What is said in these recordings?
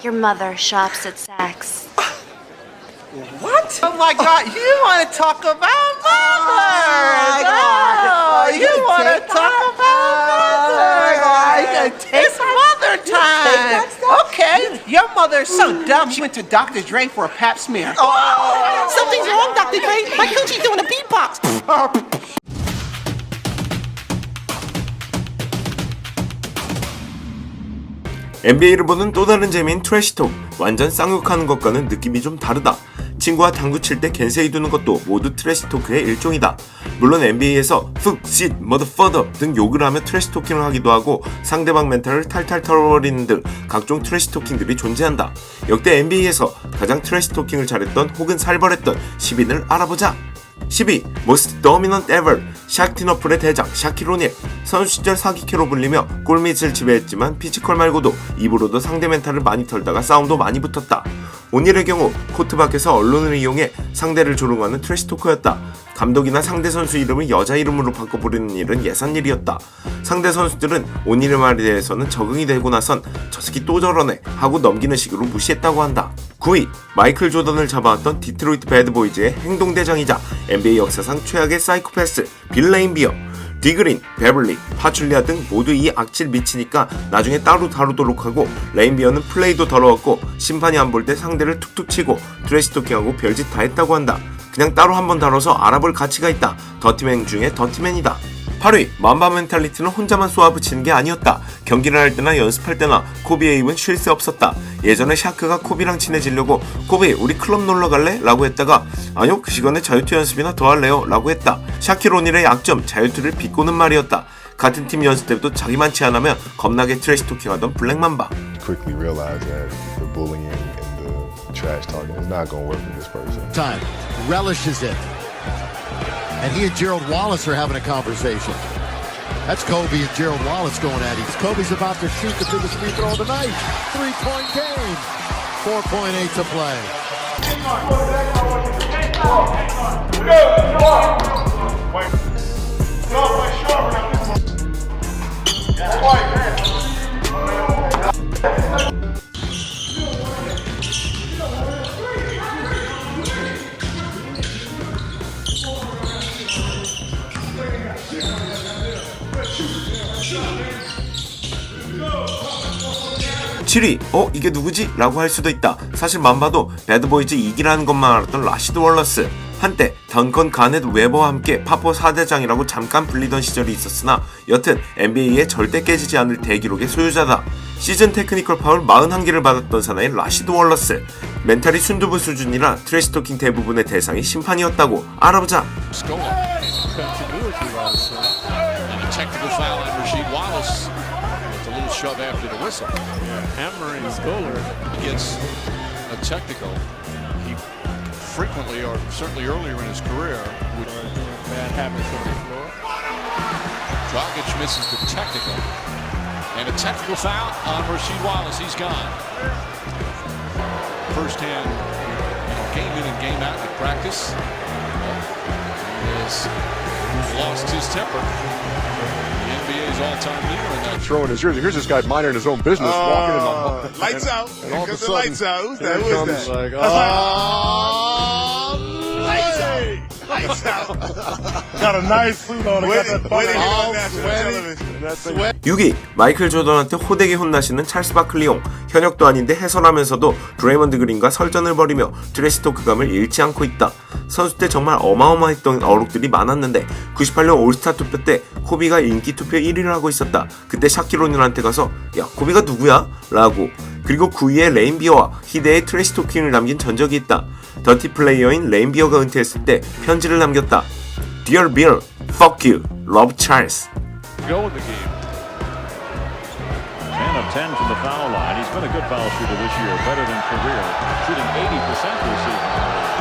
Your mother shops at Saks. What? Oh my God! You want to talk about mother? You want to talk about mother? It's mother time. Okay, your mother's so dumb. She went to Dr. Dre for a pap smear. Something's wrong, Dr. Dre. My coochie's doing a beatbox. NBA를 보는 또 다른 재미인 트래시톡. 완전 쌍욕하는 것과는 느낌이 좀 다르다. 친구와 당구 칠 때 겐세이 두는 것도 모두 트래시토크의 일종이다. 물론 NBA에서 fuck, shit, motherfucker 등 욕을 하며 트래시토킹을 하기도 하고 상대방 멘탈을 탈탈 털어버리는 등 각종 트래시토킹들이 존재한다. 역대 NBA에서 가장 트래시토킹을 잘했던 혹은 살벌했던 10인을 알아보자. 12. Most Dominant Ever 샤키너플의 대장 샤키로닐. 선수 시절 사기캐로 불리며 골밑을 지배했지만 피지컬 말고도 입으로도 상대 멘탈을 많이 털다가 싸움도 많이 붙었다. 오닐의 경우 코트 밖에서 언론을 이용해 상대를 조롱하는 트래시토커였다. 감독이나 상대 선수 이름을 여자 이름으로 바꿔 부르는 일은 예산일이었다. 상대 선수들은 오닐의 말에 대해서는 적응이 되고 나선 저 새끼 또 저러네 하고 넘기는 식으로 무시했다고 한다. 9위. 마이클 조던을 잡아왔던 디트로이트 배드보이즈의 행동대장이자 NBA 역사상 최악의 사이코패스 빌 레인비어. 디그린, 베벌리, 파출리아 등 모두 이 악질 미치니까 나중에 따로 다루도록 하고 레인비어는 플레이도 더러웠고 심판이 안 볼 때 상대를 툭툭 치고 트래시토킹하고 별짓 다 했다고 한다. 그냥 따로 한번 다뤄서 알아볼 가치가 있다. 더티맨 중에 더티맨이다. 8위. 맘바 멘탈리티는 혼자만 쏘아붙이는 게 아니었다. 경기를 할 때나 연습할 때나 코비의 입은 쉴 새 없었다. 예전에 샤크가 코비랑 친해지려고 코비 우리 클럽 놀러 갈래? 라고 했다가 아니요 그 시간에 자유투 연습이나 더 할래요? 라고 했다. 샤키로닐의 약점 자유투를 비꼬는 말이었다. 같은 팀 연습 때도 자기만치 안 하면 겁나게 트래시 토킹하던 블랙맘바. Quickly realized that the bullying and the trash talking is not going to work with this person. Time relishes it. And he and Gerald Wallace are having a conversation. That's Kobe and Gerald Wallace going at it. Kobe's about to shoot the biggest free throw of the night. 3-point game. 4.8 to play. (7위) 이게 누구지? 라고 할 수도 있다. 사실 맘바도 배드보이즈 2기라는 것만 알았던 라시드 월러스. 한때 던컨 가넷 웨버와 함께 파포 4대장이라고 잠깐 불리던 시절이 있었으나 여튼 NBA에 절대 깨지지 않을 대기록의 소유자다. 시즌 테크니컬 파울 41개를 받았던 사나이 라시드 월러스. 멘탈이 순두부 수준이라 트래시토킹 대부분의 대상이 심판이었다고. 알아보자. Shove after the whistle. Hammering Scholar Gets a technical. He frequently, or certainly earlier in his career, would bad habits on the floor. Dragic misses the technical. And a technical foul on Rasheed Wallace. He's gone. First hand, game in and game out in practice. He has lost his temper. NBA's all-time leader in that. Throwing his jersey. Here's this guy minding his own business, walking in the lights out. And all of a the sudden, lights out. Who's that? here Who's comes that? like, Lights out. Lights out. Got a nice suit on. Waiting on national sweaty. television. 6위. 마이클 조던한테 호되게 혼나시는 찰스 바클리용. 현역도 아닌데 해설하면서도 드레이먼드 그린과 설전을 벌이며 트래시토크감을 잃지 않고 있다. 선수 때 정말 어마어마했던 어록들이 많았는데 98년 올스타 투표 때 코비가 인기 투표 1위를 하고 있었다. 그때 샤키로닐한테 가서 야 코비가 누구야? 라고. 그리고 9위에 레인비어와 희대의 트래시토킹을 남긴 전적이 있다. 더티 플레이어인 레인비어가 은퇴했을 때 편지를 남겼다. Dear Bill, fuck you, love Charles. Go in the game. 10 of 10 from the foul line. He's been a good foul shooter this year, better than career, shooting 80% this season.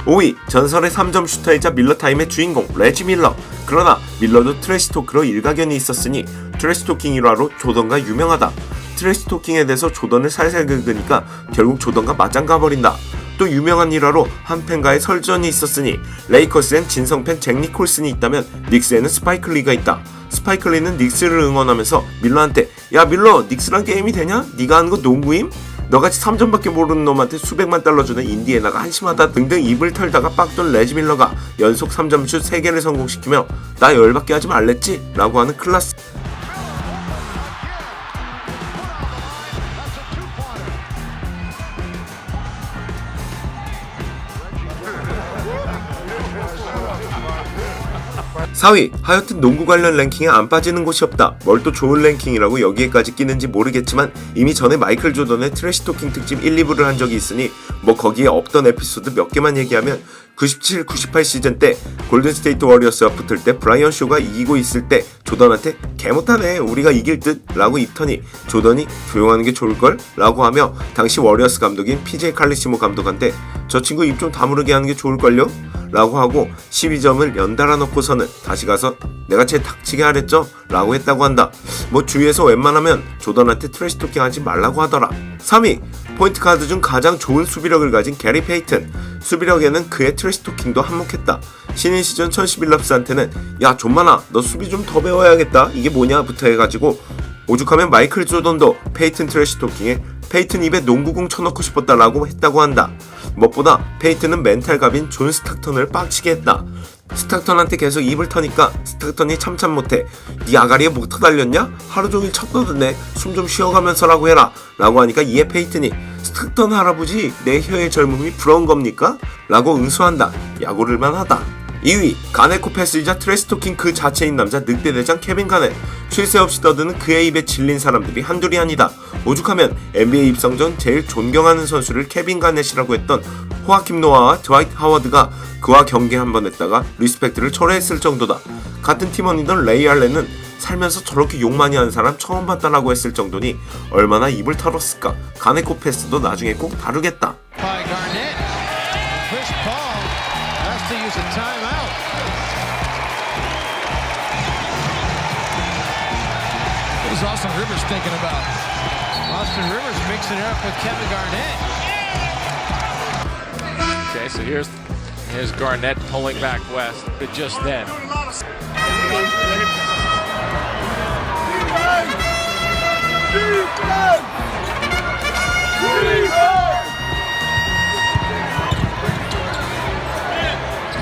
5위. 전설의 3점 슈터이자 밀러타임의 주인공 레지 밀러. 그러나 밀러도 트래시토크로 일가견이 있었으니 트래시토킹 일화로 조던과 유명하다. 트래시토킹에 대해서 조던을 살살 긁으니까 결국 조던과 맞짱 가버린다. 또 유명한 일화로 한 팬과의 설전이 있었으니 레이커스엔 진성팬 잭 니콜슨이 있다면 닉스에는 스파이크 리가 있다. 스파이크 리는 닉스를 응원하면서 밀러한테 야 밀러 닉스랑 게임이 되냐? 네가 하는 거 농구임? 너같이 3점밖에 모르는 놈한테 수백만 달러 주는 인디애나가 한심하다 등등 입을 털다가 빡돈 레지 밀러가 연속 3점슛 3개를 성공시키며 나 열받게 하지 말랬지? 라고 하는 클라스. (4위) 하여튼 농구 관련 랭킹에 안 빠지는 곳이 없다. 뭘 또 좋은 랭킹이라고 여기에까지 끼는지 모르겠지만 이미 전에 마이클 조던의 트래시토킹 특집 1, 2부를 한 적이 있으니 뭐 거기에 없던 에피소드 몇 개만 얘기하면 97, 98 시즌 때 골든스테이트 워리어스와 붙을 때 브라이언 쇼가 이기고 있을 때 조던한테 개못하네 우리가 이길 듯 라고 입더니 조던이 조용하는 게 좋을걸? 라고 하며 당시 워리어스 감독인 PJ 칼리시모 감독한테 저 친구 입 좀 다무르게 하는 게 좋을걸요? 라고 하고 12점을 연달아 넣고서는 다시 가서 내가 쟤 닥치게 하랬죠? 라고 했다고 한다. 뭐 주위에서 웬만하면 조던한테 트래시토킹 하지 말라고 하더라. 3위 포인트 가드 중 가장 좋은 수비력을 가진 게리 페이튼. 수비력에는 그의 트래시토킹도 한몫했다. 신인 시즌 1011랍스한테는 야 존만아 너 수비 좀 더 배워야겠다 이게 뭐냐 부터 해가지고 오죽하면 마이클 조던도 페이튼 트래시토킹에 페이튼 입에 농구공 쳐넣고 싶었다라고 했다고 한다. 무엇보다 페이튼은 멘탈갑인 존 스탁턴을 빡치게 했다. 스탁턴한테 계속 입을 터니까 스탁턴이 참참 못해 네 아가리에 뭐 터달렸냐? 하루 종일 쳤너드네 숨 좀 쉬어가면서라고 해라 라고 하니까 이에 페이튼이 스탁턴 할아버지 내 혀의 젊음이 부러운 겁니까? 라고 응수한다. 야구를만 하다. 2위 가넷 코패스이자 트래시토킹 그 자체인 남자 늑대대장 케빈 가넷. 쉴 새 없이 떠드는 그의 입에 질린 사람들이 한둘이 아니다. 오죽하면 NBA 입성 전 제일 존경하는 선수를 케빈 가넷이라고 했던 호아킴 노아와 드와이트 하워드가 그와 경기 한번 했다가 리스펙트를 철회했을 정도다. 같은 팀원이던 레이 알렌은 살면서 저렇게 욕 많이 하는 사람 처음 봤다라고 했을 정도니 얼마나 입을 털었을까. 가넷 코패스도 나중에 꼭 다루겠다. Austin Rivers thinking about. Austin Rivers mixing it up with Kevin Garnett. Okay, so here's Garnett pulling back west, but just then.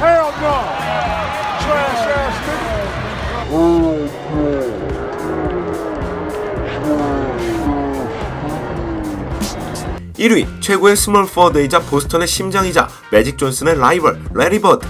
Hell no! Trash ass nigga! 1위 최고의 스몰 포워드이자 보스턴의 심장이자 매직 존슨의 라이벌 레리 버드.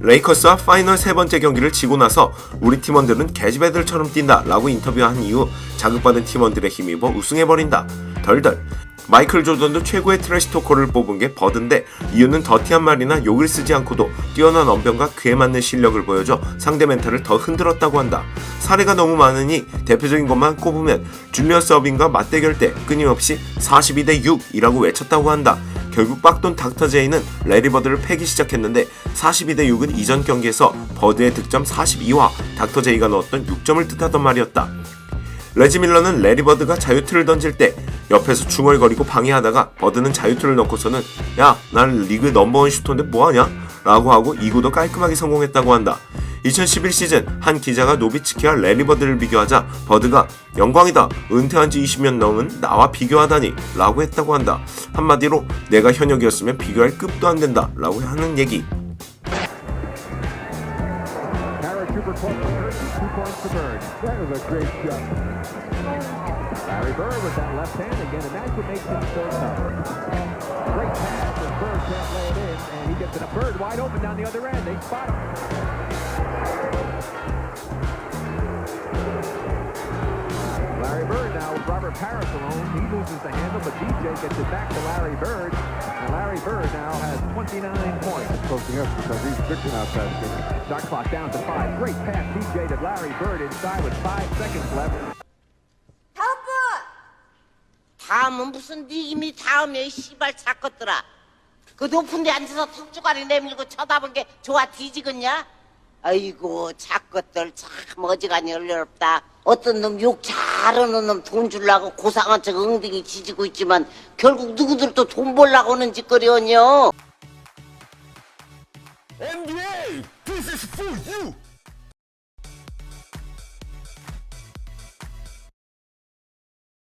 레이커스와 파이널 세 번째 경기를 지고 나서 우리 팀원들은 개집애들처럼 뛴다 라고 인터뷰한 이후 자극받은 팀원들의 힘입어 우승해버린다. 덜덜. 마이클 조던도 최고의 트래시 토커를 뽑은 게 버드인데 이유는 더티한 말이나 욕을 쓰지 않고도 뛰어난 언변과 그에 맞는 실력을 보여줘 상대 멘탈을 더 흔들었다고 한다. 사례가 너무 많으니 대표적인 것만 꼽으면 줄리어스 어빙과 맞대결 때 끊임없이 42대 6이라고 외쳤다고 한다. 결국 빡돈 닥터 제이는 레리 버드를 패기 시작했는데 42대 6은 이전 경기에서 버드의 득점 42와 닥터 제이가 넣었던 6점을 뜻하던 말이었다. 레지 밀러는 레리 버드가 자유투를 던질 때 옆에서 중얼거리고 방해하다가 버드는 자유투를 넣고서는 야, 난 리그 넘버원 슈터인데 뭐하냐? 라고 하고 2구도 깔끔하게 성공했다고 한다. 2011 시즌 한 기자가 노비츠키와 레리 버드를 비교하자 버드가 영광이다. 은퇴한 지 20년 넘은 나와 비교하다니 라고 했다고 한다. 한마디로 내가 현역이었으면 비교할 급도 안 된다 라고 하는 얘기. Larry Bird with that left hand again, and that's what makes him so tough. Great pass, and Bird can't lay it in, and he gets it up. Bird wide open down the other end. They spot him. Larry Bird now with Robert Parrish alone. He loses the handle, but DJ gets it back to Larry Bird. And Larry Bird now has 29 points. Posting up because he's stricken outside the game. Shot clock down to 5. Great pass, DJ to Larry Bird inside with 5 seconds left. 다음은 무슨 네 이미 다음에 씨발 작것들아. 그 높은 데 앉아서 턱주가리 내밀고 쳐다본 게 좋아 뒤지겠냐? 아이고 작것들 참 어지간히 어렵다. 어떤 놈 욕 잘하는 놈 돈 주려고 고상한 척 엉덩이 지지고 있지만 결국 누구들도 돈 벌라고 하는 짓거리였냐? NBA, this is for you.